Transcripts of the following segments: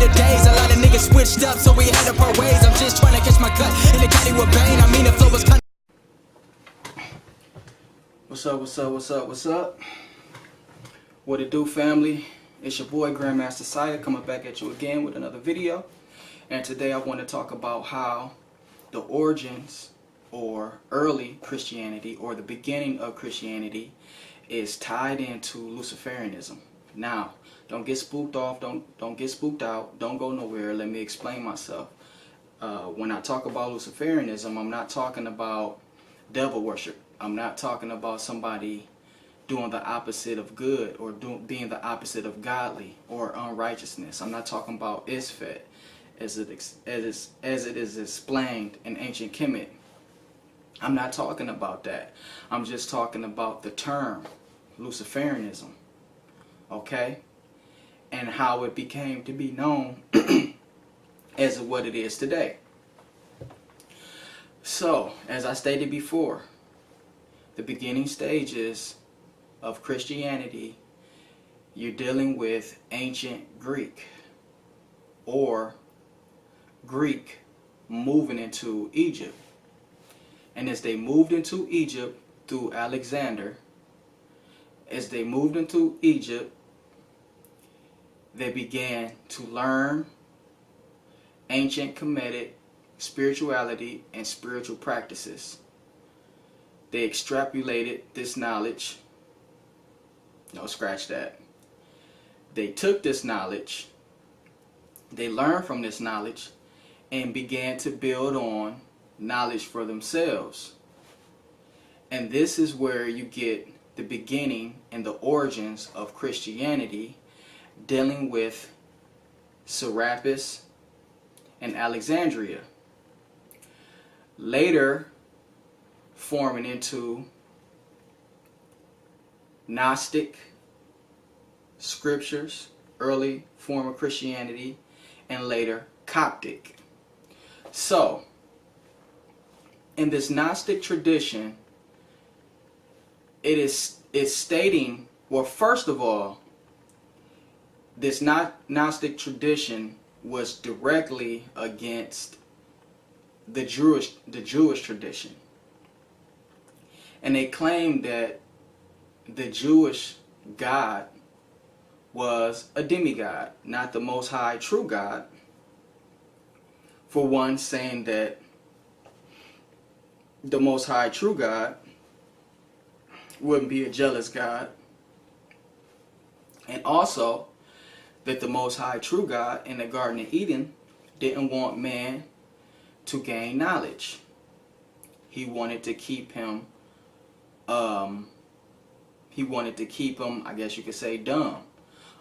the days. A lot of niggas switched up, so we had to part ways. I'm just trying to catch my cut in the caddy with Bane. I mean, the flow was What's up, what's up, what's up, what's up? What it do, family? It's your boy, Grandmaster Saya, coming back at you again with another video. And today I want to talk about how the origins or early Christianity or the beginning of Christianity is tied into luciferanism. Now, don't get spooked off, don't get spooked out, don't go nowhere. Let me explain myself. When I talk about luciferanism, I'm not talking about devil worship. I'm not talking about somebody doing the opposite of good or being the opposite of godly or unrighteousness. I'm not talking about Isfet as it is explained in ancient Kemet. I'm not talking about that. I'm just talking about the term luciferanism, okay, and how it became to be known as what it is today. So, as I stated before, the beginning stages of Christianity, you're dealing with ancient Greek, or Greek moving into Egypt. And as they moved into Egypt through Alexander, as they moved into Egypt, they began to learn ancient Kemetic spirituality and spiritual practices. They extrapolated this knowledge. No, scratch that. They took this knowledge, they learned from this knowledge, and began to build on knowledge for themselves. And this is where you get the beginning and the origins of Christianity, dealing with Serapis and Alexandria, later forming into Gnostic scriptures, early form of Christianity, and later Coptic. So, in this Gnostic tradition, it's stating, well, first of all, this Gnostic tradition was directly against the Jewish tradition. And they claimed that the Jewish God was a demigod, not the Most High true God. For one, saying that the Most High true God wouldn't be a jealous God, and also that the Most High true God in the Garden of Eden didn't want man to gain knowledge. He wanted to keep him I guess you could say, dumb,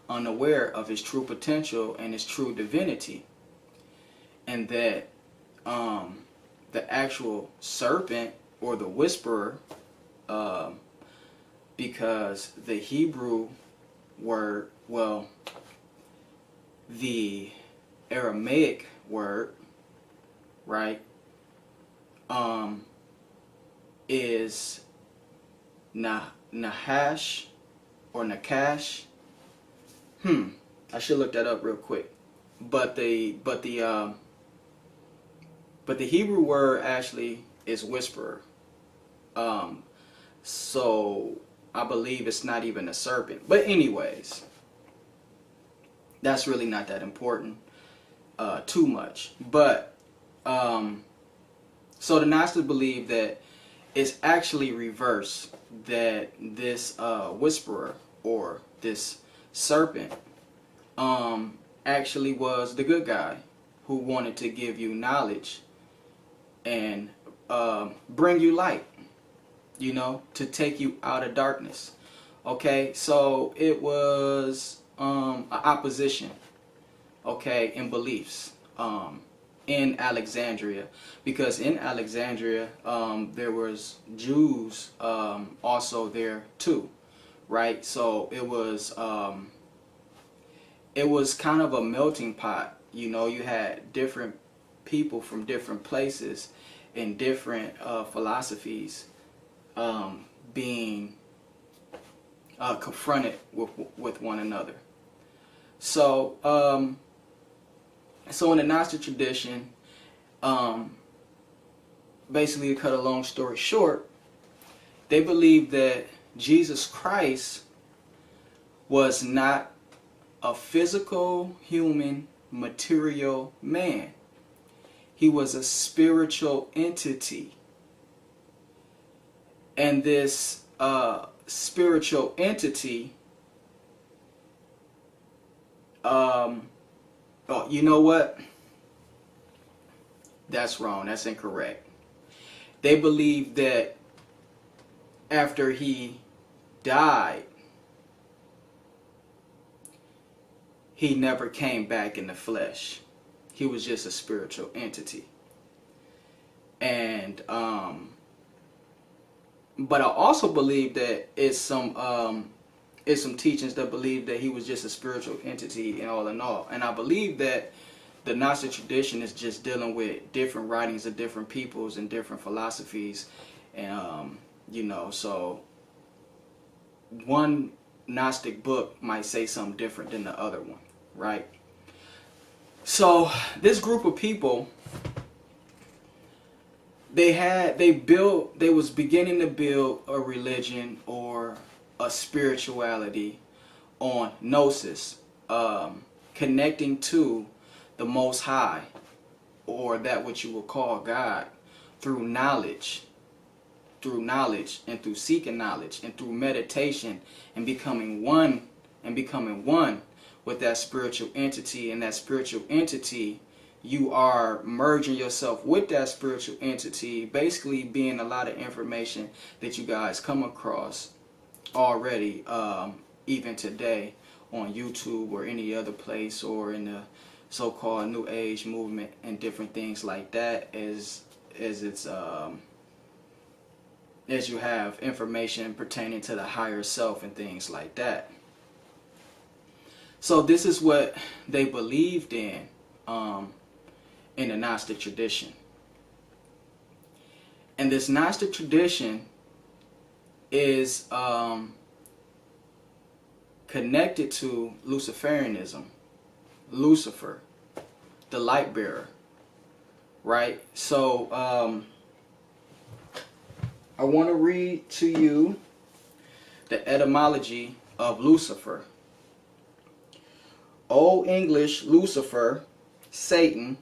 unaware of his true potential and his true divinity. And that the actual serpent or the whisperer, because the Hebrew word, well, the Aramaic word, right, is Nahash or Nakash. I should look that up real quick. But the Hebrew word actually is whisperer. So I believe it's not even a serpent. But anyways, that's really not that important too much. But so the Gnostics believe that it's actually reverse, that this whisperer or this serpent actually was the good guy who wanted to give you knowledge and bring you light, you know, to take you out of darkness. Okay, so it was an opposition, okay, in beliefs in Alexandria, because in Alexandria there was Jews also there too, right? So it was kind of a melting pot. You know, you had different people from different places and different philosophies being confronted with one another. So So in the Gnostic tradition, basically to cut a long story short, they believe that Jesus Christ was not a physical, human, material man. He was a spiritual entity. And this spiritual entity, oh, you know what? That's wrong. That's incorrect. They believe that after he died, he never came back in the flesh. He was just a spiritual entity. And but I also believe that it's some teachings that believe that he was just a spiritual entity in all. And I believe that the Gnostic tradition is just dealing with different writings of different peoples and different philosophies, and you know, so one Gnostic book might say something different than the other one, right? So this group of people, they was beginning to build a religion or a spirituality on gnosis, connecting to the Most High, or that which you will call God, through knowledge and through seeking knowledge and through meditation and becoming one with that spiritual entity. And that spiritual entity, you are merging yourself with that spiritual entity, basically being a lot of information that you guys come across already, even today on YouTube or any other place, or in the so-called New Age movement and different things like that, as you have information pertaining to the higher self and things like that. So this is what they believed in the Gnostic tradition. And this Gnostic tradition is connected to luciferanism. Lucifer, the light bearer, right? So I want to read to you the etymology of Lucifer. Old English Lucifer, Satan,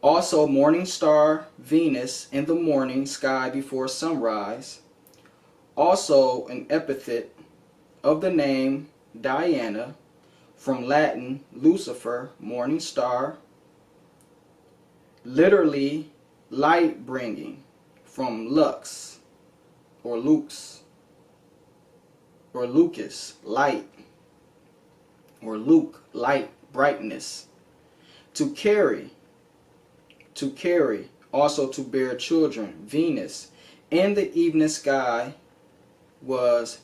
also morning star, Venus in the morning sky before sunrise, also an epithet of the name Diana, from Latin Lucifer, morning star, literally light bringing, from lux or lux or lucus, light, or luke, light, brightness, to carry, also to bear children. Venus in the evening sky was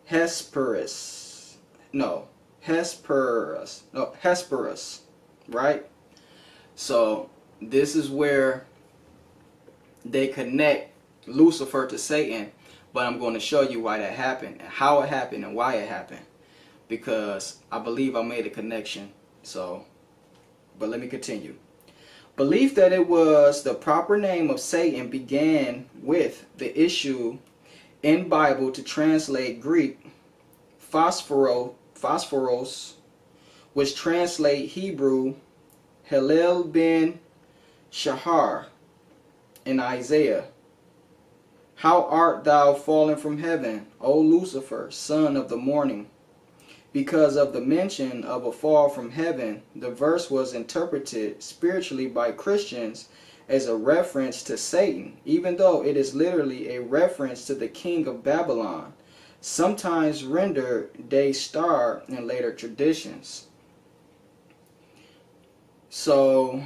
Hesperus, right? So this is where they connect Lucifer to Satan, but I'm going to show you why that happened, and how it happened, and why it happened, because I believe I made a connection. So, but let me continue. Belief that it was the proper name of Satan began with the issue in Bible to translate Greek phosphoros, which translate Hebrew Hillel ben Shahar in Isaiah. How art thou fallen from heaven, O Lucifer, son of the morning? Because of the mention of a fall from heaven, the verse was interpreted spiritually by Christians as a reference to Satan, even though it is literally a reference to the king of Babylon, sometimes rendered day star in later traditions. So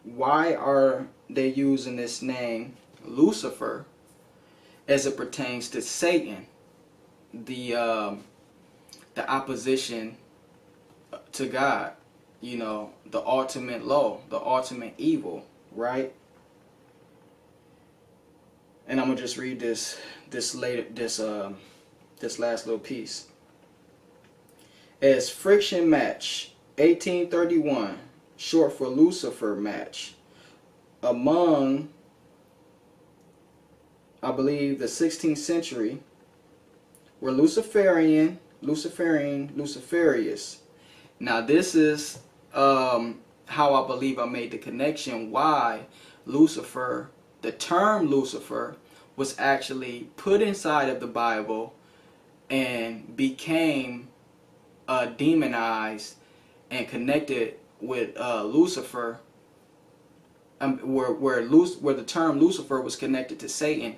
why are they using this name Lucifer as it pertains to Satan, the opposition to God, you know, the ultimate low, the ultimate evil, right? And I'm gonna just read this last little piece. As friction match 1831, short for Lucifer match, among, I believe, the 16th century, were Luciferius. Now this is how I believe I made the connection why Lucifer, the term Lucifer, was actually put inside of the Bible and became demonized and connected with Lucifer, where the term Lucifer was connected to Satan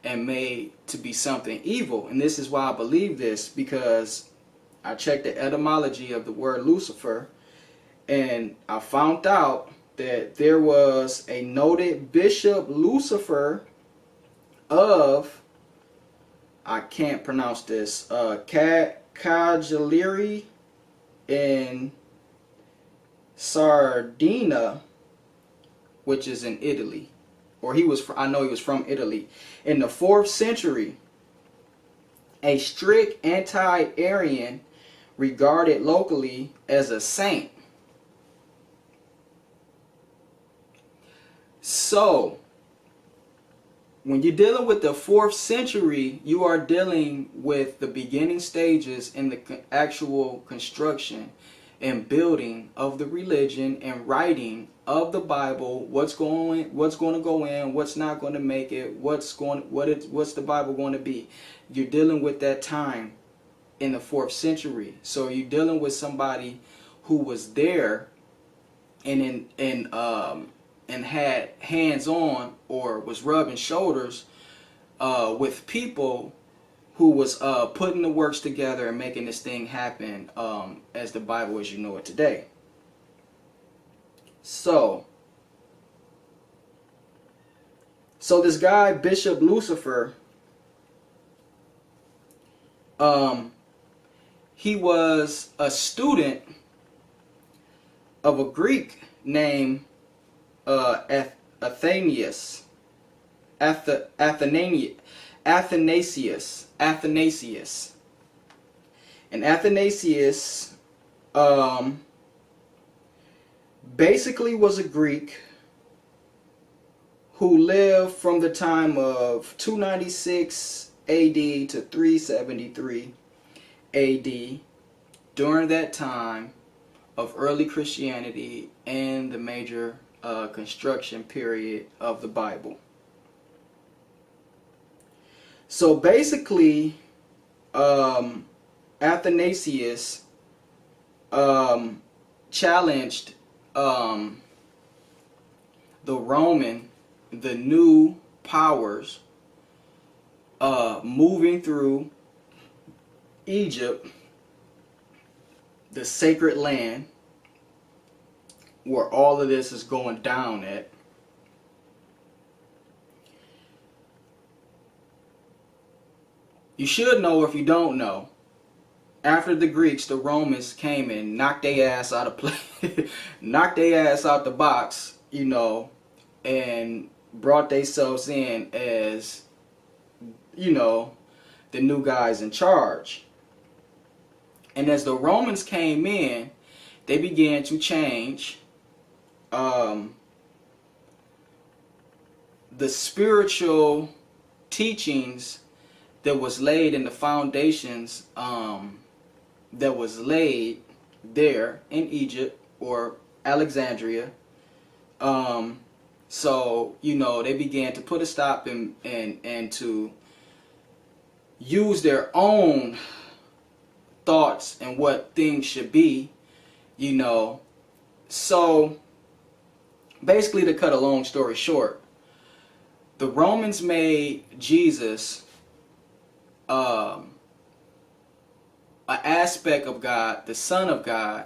and made to be something evil. And this is why I believe this, because I checked the etymology of the word Lucifer, and I found out that there was a noted Bishop Lucifer of, I can't pronounce this, Cagliari in Sardinia, which is in Italy. Or I know he was from Italy. In the 4th century, a strict anti-Arian, regarded locally as a saint. So, when you're dealing with the 4th century, you are dealing with the beginning stages in the actual construction and building of the religion and writing of the Bible. What's going to go in, what's not going to make it, what's the Bible going to be. You're dealing with that time in the 4th century. So you're dealing with somebody who was there and had hands on, or was rubbing shoulders with people who was putting the works together and making this thing happen as the Bible as you know it today. So this guy, Bishop Lucifer, he was a student of a Greek named Athanasius. And Athanasius basically was a Greek who lived from the time of 296 AD to 373 AD, during that time of early Christianity and the major construction period of the Bible. So basically, Athanasius challenged the new powers moving through Egypt, the sacred land where all of this is going down at. You should know, if you don't know, after the Greeks, the Romans came and knocked their ass out of play, knocked their ass out the box, you know, and brought themselves in as, you know, the new guys in charge. And as the Romans came in, they began to change the spiritual teachings that was laid in the foundations that was laid there in Egypt or Alexandria. So, you know, they began to put a stop and to use their own thoughts and what things should be, you know. So basically, to cut a long story short, the Romans made Jesus an aspect of God, the Son of God,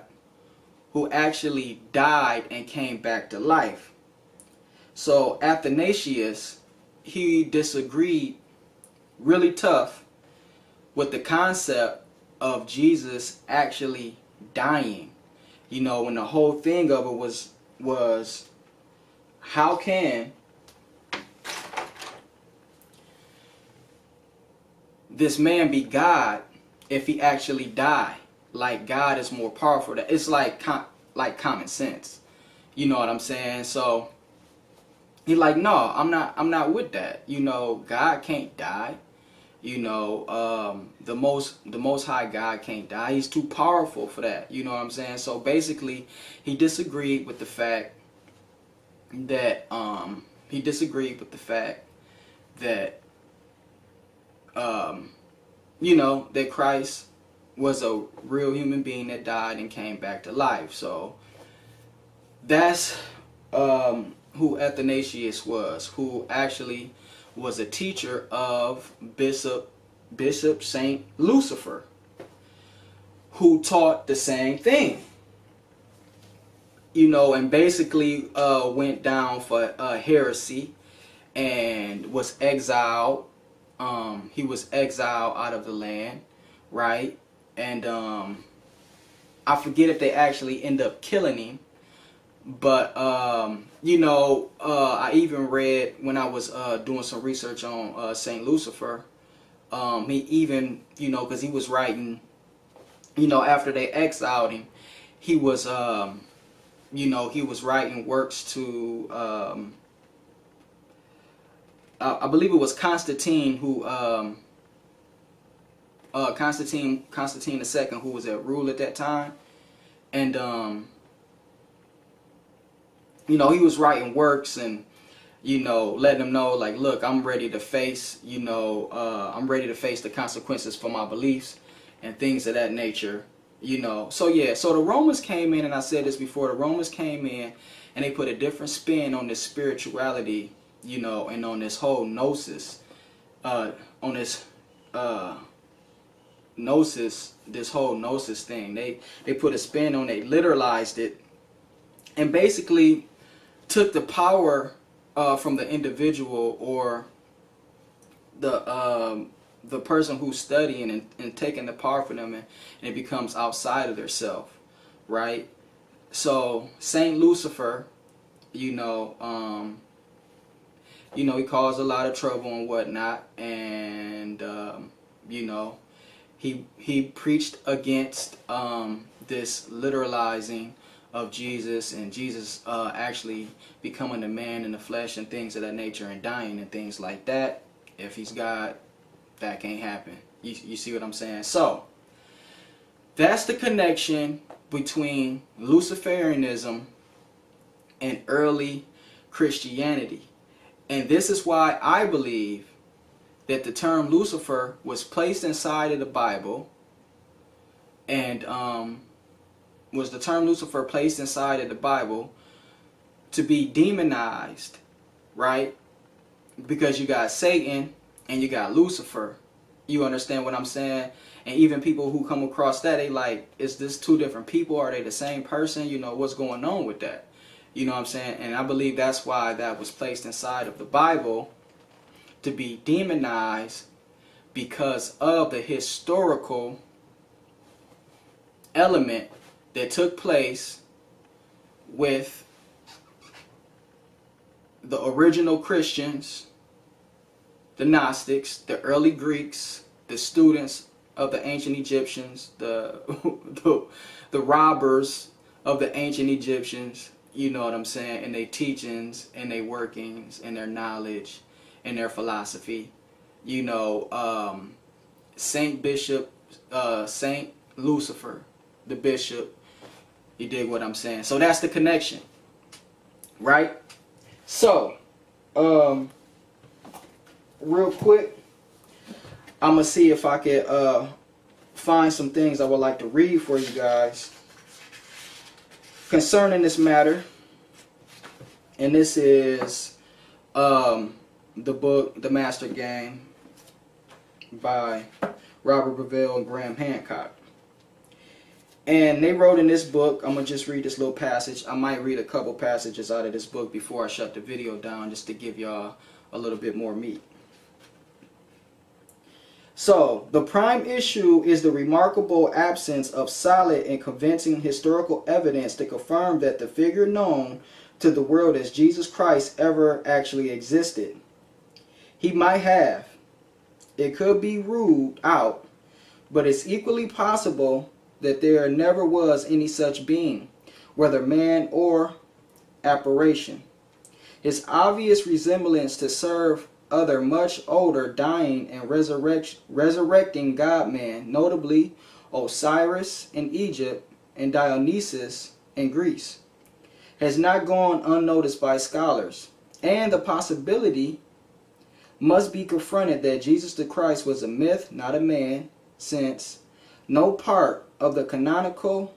who actually died and came back to life. So Athanasius, he disagreed really tough with the concept of Jesus actually dying. You know, when the whole thing of it was how can this man be God if he actually died? like God is more powerful. That it's like common sense. You know what I'm saying? So he's like, no, I'm not with that. You know, God can't die. You know, the most high God can't die. He's too powerful for that. You know what I'm saying? So basically, he disagreed with the fact that you know, that Christ was a real human being that died and came back to life. So that's who Athanasius was, who actually was a teacher of Bishop Saint Lucifer, who taught the same thing. You know, and basically went down for heresy and was exiled. He was exiled out of the land, right? And I forget if they actually end up killing him. But, you know, I even read when I was doing some research on St. Lucifer, he even, you know, because he was writing, you know, after they exiled him, he was, you know, he was writing works to, I believe it was Constantine who, Constantine II, who was at rule at that time. And, you know, he was writing works and, you know, letting them know, like, look, I'm ready to face, you know, I'm ready to face the consequences for my beliefs and things of that nature, you know. So, yeah, so the Romans came in, and I said this before, the Romans came in and they put a different spin on this spirituality, you know, and on this whole gnosis, this whole gnosis thing. They put a spin on it, literalized it, and basically took the power from the individual or the person who's studying and taking the power from them, and it becomes outside of their self, right? So Saint Lucifer, you know, he caused a lot of trouble and whatnot, and you know, he preached against this literalizing of Jesus, and Jesus actually becoming a man in the flesh and things of that nature, and dying and things like that. If he's God, that can't happen. You see what I'm saying? So that's the connection between Luciferanism and early Christianity. And this is why I believe that the term Lucifer was placed inside of the Bible, and was the term Lucifer placed inside of the Bible to be demonized, right? Because you got Satan and you got Lucifer. You understand what I'm saying? And even people who come across that, they like, is this two different people? Are they the same person? You know, what's going on with that? You know what I'm saying? And I believe that's why that was placed inside of the Bible, to be demonized, because of the historical element that took place with the original Christians, the Gnostics, the early Greeks, the students of the ancient Egyptians, the robbers of the ancient Egyptians, you know what I'm saying, and their teachings and their workings and their knowledge and their philosophy. You know, Saint Lucifer, the bishop, you dig what I'm saying? So that's the connection, right? So, real quick, I'm going to see if I can find some things I would like to read for you guys concerning this matter. And this is the book, The Master Game, by Robert Bevell and Graham Hancock. And they wrote in this book, I'm going to just read this little passage. I might read a couple passages out of this book before I shut the video down, just to give y'all a little bit more meat. So, the prime issue is the remarkable absence of solid and convincing historical evidence to confirm that the figure known to the world as Jesus Christ ever actually existed. He might have. It could be ruled out, but it's equally possible that there never was any such being, whether man or apparition. His obvious resemblance to serve other much older, dying and resurrecting God-man, notably Osiris in Egypt and Dionysus in Greece, has not gone unnoticed by scholars, and the possibility must be confronted that Jesus the Christ was a myth, not a man, since no part of the canonical,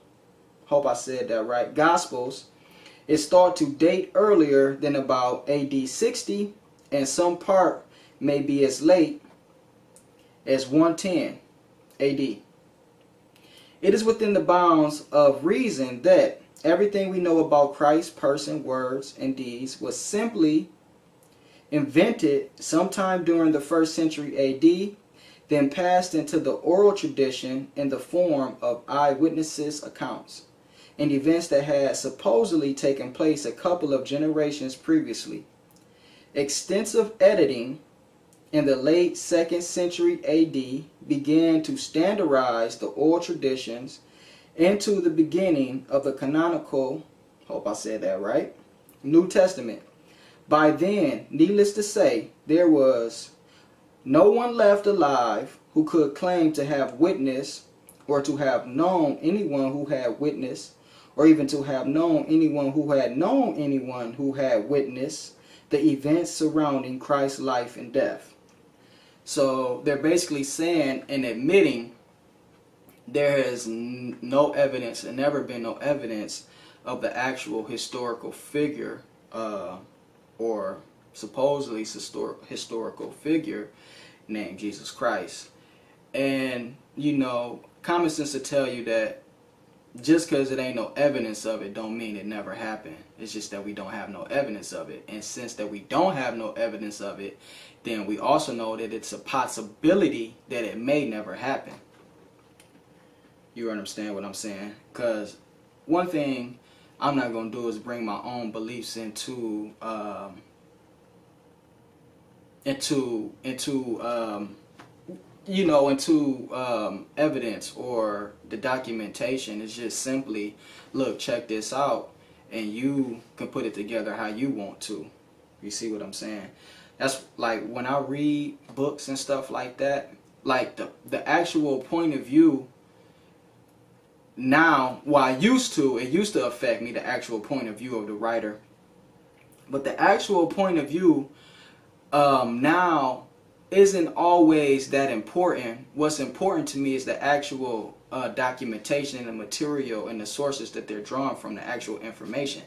hope I said that right, Gospels is thought to date earlier than about AD 60, and some part may be as late as 110 AD. It is within the bounds of reason that everything we know about Christ's person, words, and deeds was simply invented sometime during the 1st century AD, then passed into the oral tradition in the form of eyewitnesses' accounts, and events that had supposedly taken place a couple of generations previously. Extensive editing in the late 2nd century AD began to standardize the oral traditions into the beginning of the canonical, hope I said that right, New Testament. By then, needless to say, there was no one left alive who could claim to have witnessed or to have known anyone who had witnessed, or even to have known anyone who had known anyone who had witnessed the events surrounding Christ's life and death. So they're basically saying and admitting there is no evidence and never been no evidence of the actual historical figure or supposedly historical figure named Jesus Christ. And you know, common sense to tell you that just because it ain't no evidence of it don't mean it never happened. It's just that we don't have no evidence of it. And since that we don't have no evidence of it, then we also know that it's a possibility that it may never happen. You understand what I'm saying? Because one thing I'm not going to do is bring my own beliefs into evidence or the documentation. Is just simply, look, check this out, and you can put it together how you want to. You see what I'm saying? That's like when I read books and stuff like that, like the actual point of view now, well, it used to affect me, the actual point of view of the writer, but the actual point of view now isn't always that important. What's important to me is the actual documentation and the material and the sources that they're drawing from, the actual information.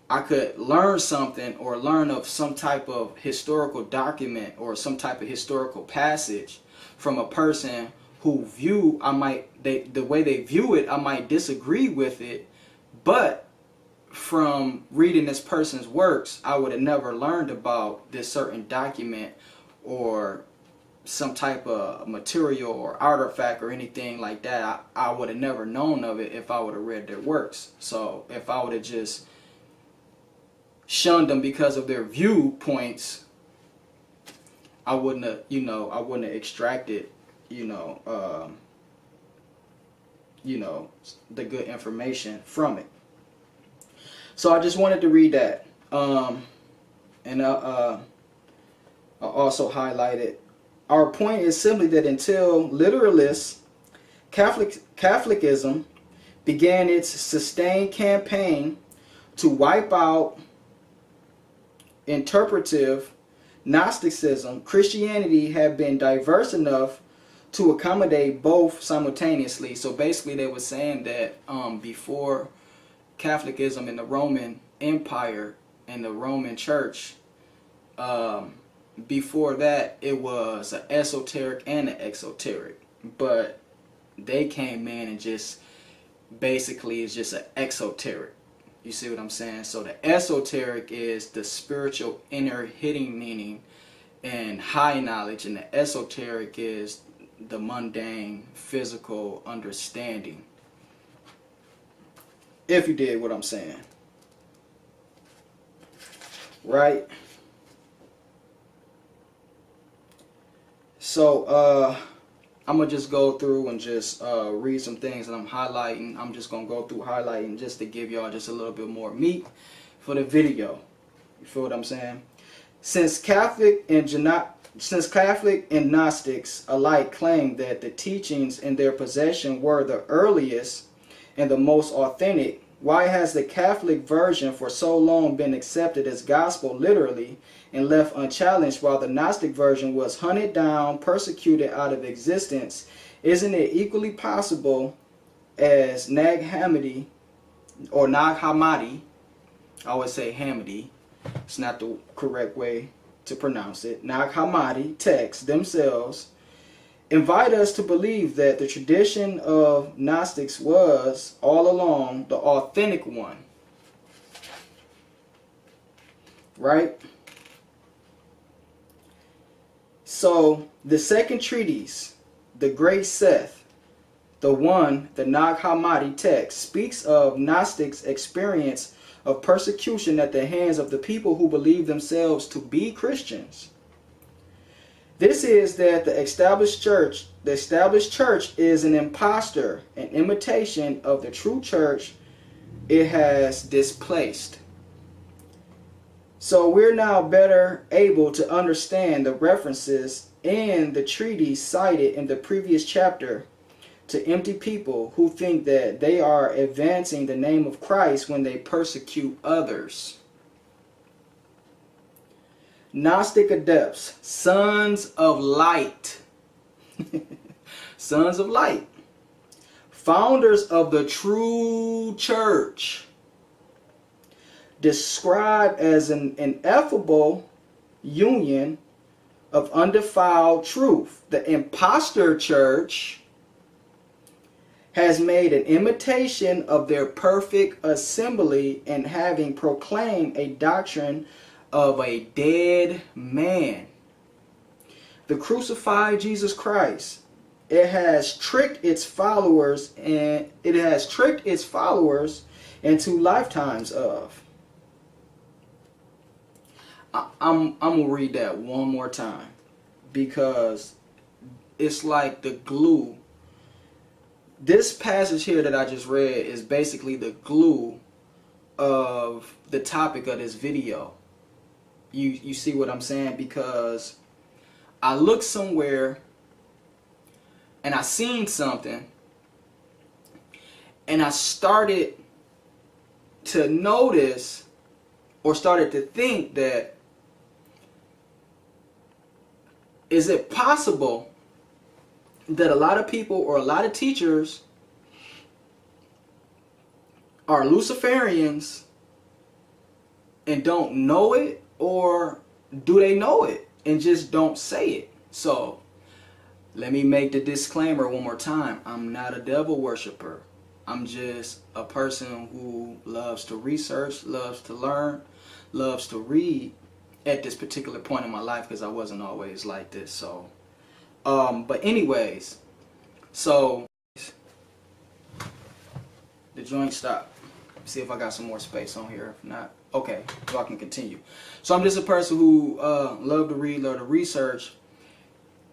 I could learn something or learn of some type of historical document or some type of historical passage from a person who the way they view it, I might disagree with it, but from reading this person's works, I would have never learned about this certain document or some type of material or artifact or anything like that. I would have never known of it if I would have read their works. So if I would have just shunned them because of their viewpoints, I wouldn't have, I wouldn't have extracted, the good information from it. So I just wanted to read that, and I also highlighted. Our point is simply that until literalist Catholicism began its sustained campaign to wipe out interpretive Gnosticism, Christianity had been diverse enough to accommodate both simultaneously. So basically they were saying that before Catholicism in the Roman Empire and the Roman Church, before that it was an esoteric and an exoteric, but they came in and just basically is just an exoteric. You see what I'm saying? So the esoteric is the spiritual inner hidden meaning and high knowledge, and the esoteric is the mundane physical understanding. If you did what I'm saying. Right? So I'm going to just go through and just read some things that I'm highlighting. I'm just going to go through highlighting just to give y'all just a little bit more meat for the video. You feel what I'm saying? Since Catholic and Gnostics alike claim that the teachings in their possession were the earliest and the most authentic, why has the Catholic version for so long been accepted as gospel literally and left unchallenged, while the Gnostic version was hunted down, persecuted out of existence? Isn't it equally possible as Nag Hammadi, or Nag Hammadi, I always say Hammadi, it's not the correct way to pronounce it, Nag Hammadi texts themselves invite us to believe that the tradition of Gnostics was all along the authentic one, right? So the second treatise, the Great Seth, the Nag Hammadi text, speaks of Gnostics' experience of persecution at the hands of the people who believe themselves to be Christians. This is that the established church is an impostor, an imitation of the true church it has displaced. So we're now better able to understand the references in the treatise cited in the previous chapter to empty people who think that they are advancing the name of Christ when they persecute others. Gnostic adepts, sons of light, sons of light, founders of the true church, described as an ineffable union of undefiled truth. The impostor church has made an imitation of their perfect assembly and having proclaimed a doctrine of a dead man, the crucified Jesus Christ. It has tricked its followers into lifetimes of. I'm gonna read that one more time because it's like the glue. This passage here that I just read is basically the glue of the topic of this video. You see what I'm saying? Because I looked somewhere and I seen something and I started to notice or started to think that, is it possible that a lot of people or a lot of teachers are Luciferians and don't know it? Or do they know it and just don't say it? So let me make the disclaimer one more time. I'm not a devil worshiper. I'm just a person who loves to research, loves to learn, loves to read at this particular point in my life because I wasn't always like this. So, but anyways, so the joint stopped. See if I got some more space on here. If not, okay, so I can continue. So I'm just a person who love to read, love to research,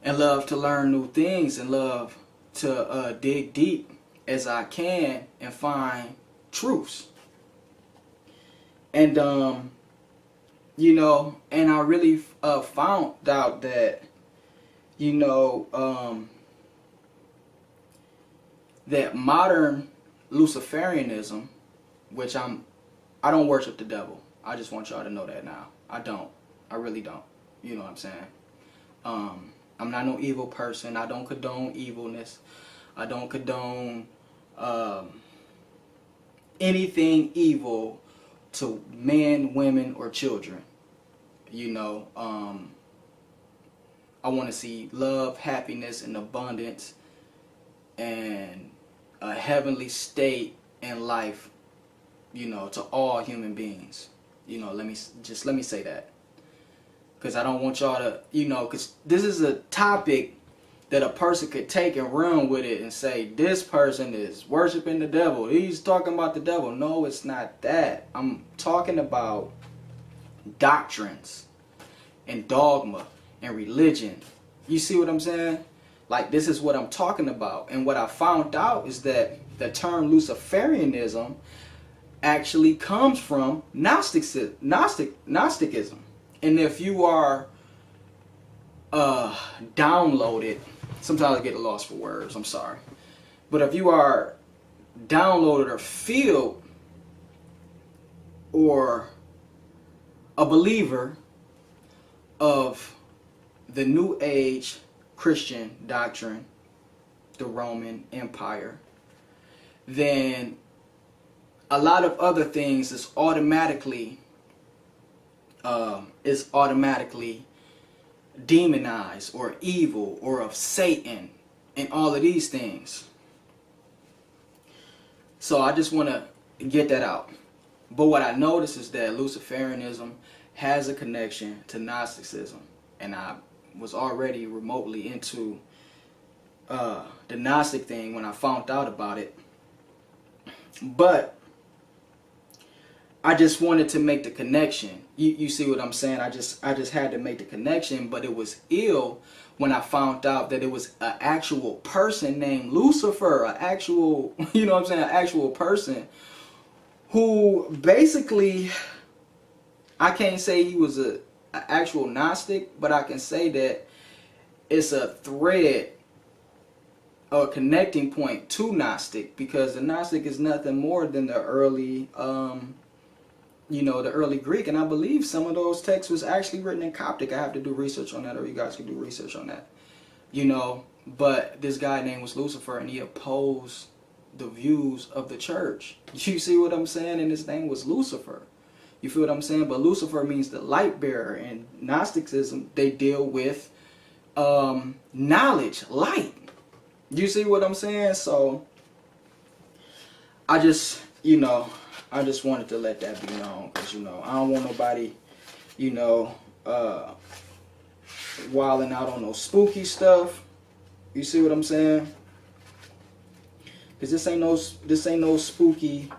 and love to learn new things, and love to dig deep as I can and find truths. And you know, and I really found out that, you know, that modern Luciferianism, which I don't worship the devil. I just want y'all to know that now. I don't. I really don't. You know what I'm saying? I'm not no evil person. I don't condone evilness. I don't condone anything evil to men, women, or children. You know, I want to see love, happiness, and abundance, and a heavenly state in life, you know, to all human beings. You know, let me say that, because I don't want y'all to, you know, because this is a topic that a person could take and run with it and say, this person is worshiping the devil, he's talking about the devil. No, it's not that. I'm talking about doctrines and dogma and religion. You see what I'm saying? Like, this is what I'm talking about. And what I found out is that the term luciferanism actually comes from Gnosticism. And if you are downloaded, sometimes I get lost for words, I'm sorry. But if you are downloaded or filled or a believer of the New Age Christian doctrine, the Roman Empire, then a lot of other things is automatically demonized or evil or of Satan and all of these things. So I just want to get that out. But what I noticed is that Luciferanism has a connection to Gnosticism, and I was already remotely into the Gnostic thing when I found out about it. But I just wanted to make the connection. You see what I'm saying? I just had to make the connection, but it was ill when I found out that it was an actual person named Lucifer, an actual, you know what I'm saying, an actual person who basically, I can't say he was an actual Gnostic, but I can say that it's a thread, a connecting point to Gnostic, because the Gnostic is nothing more than the early, the early Greek, and I believe some of those texts was actually written in Coptic. I have to do research on that, or you guys can do research on that, but this guy name was Lucifer, and he opposed the views of the church. You see what I'm saying? And his name was Lucifer. You feel what I'm saying? But Lucifer means the light bearer, and Gnosticism, they deal with knowledge, light. You see what I'm saying? So I just wanted to let that be known, because I don't want nobody wilding out on no spooky stuff. You see what I'm saying? Because this ain't no spooky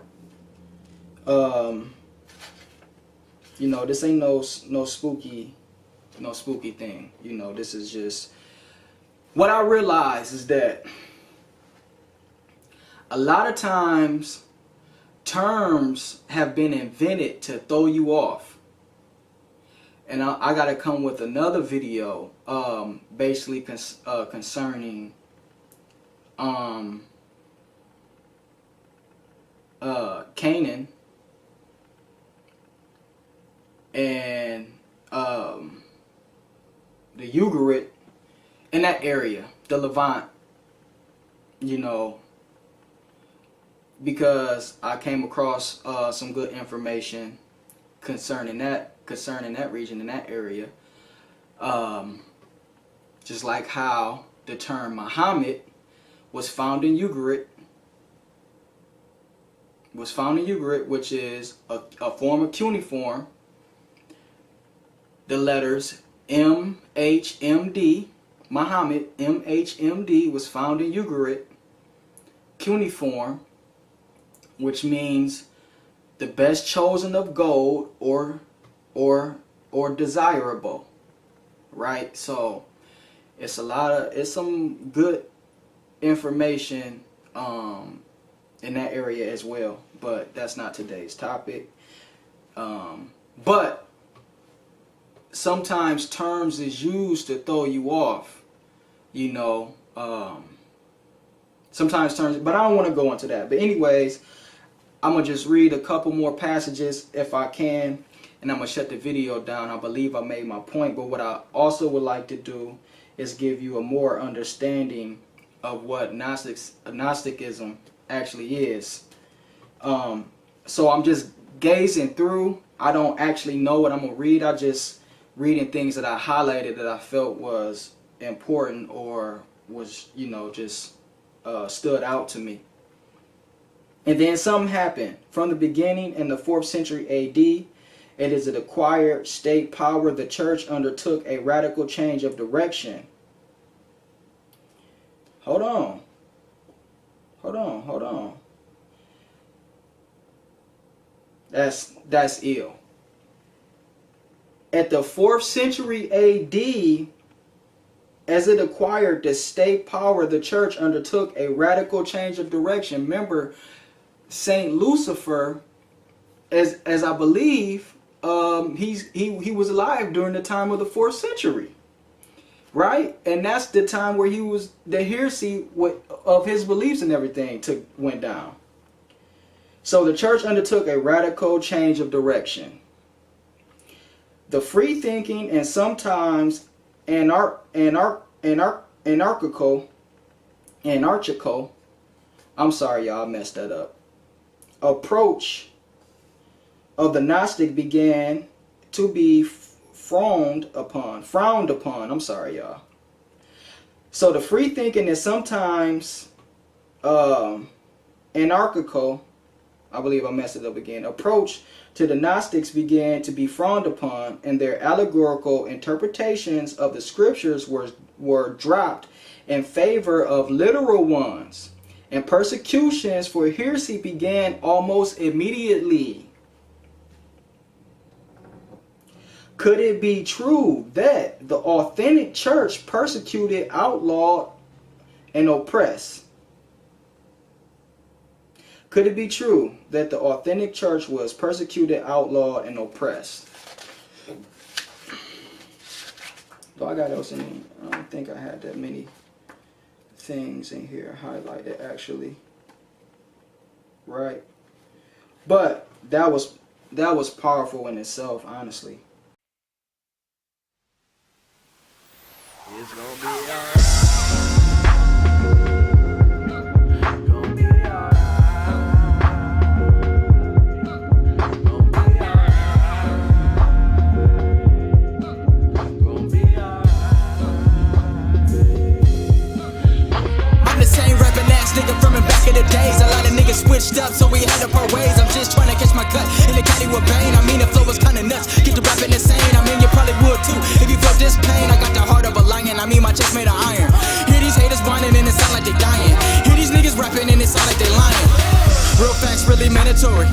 this ain't no spooky thing. This is just what I realize is that a lot of times terms have been invented to throw you off. And I gotta come with another video basically concerning Canaan and the Ugarit in that area, the Levant, because I came across some good information concerning that region, in that area. Just like how the term Muhammad was found in Ugarit, which is a form of cuneiform. The letters MHMD, Muhammad, MHMD, was found in Ugarit cuneiform, which means the best chosen of gold or desirable, right? So it's some good information in that area as well, but that's not today's topic. But sometimes terms is used to throw you off, sometimes terms, but I don't want to go into that. But anyways, I'm going to just read a couple more passages if I can, and I'm going to shut the video down. I believe I made my point, but what I also would like to do is give you a more understanding of what Gnosticism actually is. So I'm just gazing through. I don't actually know what I'm going to read. I just reading things that I highlighted that I felt was important or was, just stood out to me. And then something happened. From the beginning in the 4th century AD, it is an acquired state power. The church undertook a radical change of direction. Hold on. That's ill. At the 4th century AD, As it acquired the state power, the church undertook a radical change of direction. Remember, Saint Lucifer, as I believe, he was alive during the time of the 4th century, right? And that's the time where he was, the heresy of his beliefs and everything went down. So the church undertook a radical change of direction. The free thinking and sometimes anarchical, I'm sorry y'all, I messed that up, approach of the Gnostic began to be frowned upon. I'm sorry y'all. So the free thinking and sometimes anarchical, I believe I messed it up again, approach to the Gnostics began to be frowned upon, and their allegorical interpretations of the scriptures were dropped in favor of literal ones, and persecutions for heresy began almost immediately. Could it be true that the authentic church persecuted, outlawed, and oppressed? Could it be true that the authentic church was persecuted, outlawed, and oppressed? Do I got else in here? I don't think I had that many things in here highlighted actually. Right? But that was powerful in itself, honestly. It's gonna be alright. Nigga from back in the days, a lot of niggas switched up, so we had to part ways. I'm just trying to catch my cut in the caddy with pain. I mean, the flow was kinda nuts, get the rapping insane. I mean, you probably would too if you felt this pain. I got the heart of a lion, I mean, my chest made of iron. Hear these haters whining and it sound like they dying. Hear these niggas rapping and it sound like they lying. Real facts really mandatory.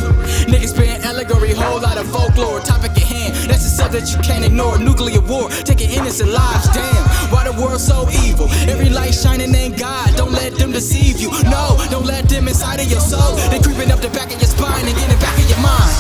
Niggas spitting allegory, whole lot of folklore. Topic at hand, that's the subject you can't ignore. Nuclear war, taking innocent lives. Damn, why the world so evil? Every light shining ain't God. Don't let them deceive you. No, don't let them inside of your soul. They creeping up the back of your spine and getting back of your mind.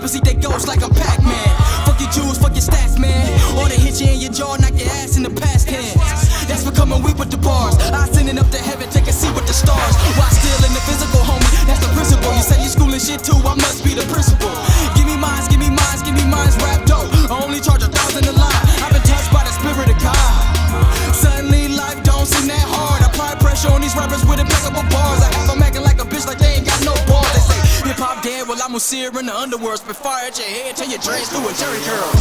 See they ghosts like a Pac-Man. Fuck your jewels, fuck your stats, man. Or they hit you in your jaw, knock your ass in the past tense. That's for coming weak with the bars. I sending up to heaven, take a seat with the stars. Why still in the physical, homie? That's the principle. You say you schooling shit too, I must be the principal. Give me mines, give me mines, give me mines, rap dope. I only charge 1,000 a line. I've been touched by the spirit of God. Suddenly life don't seem that hard. I apply pressure on these rappers with impeccable bars. I have them acting like a bitch like they ain't got no balls. They say hip hop dead, well I'm a seer in the underworld. Spit fire at your head, turn your dreads through a jerry curl.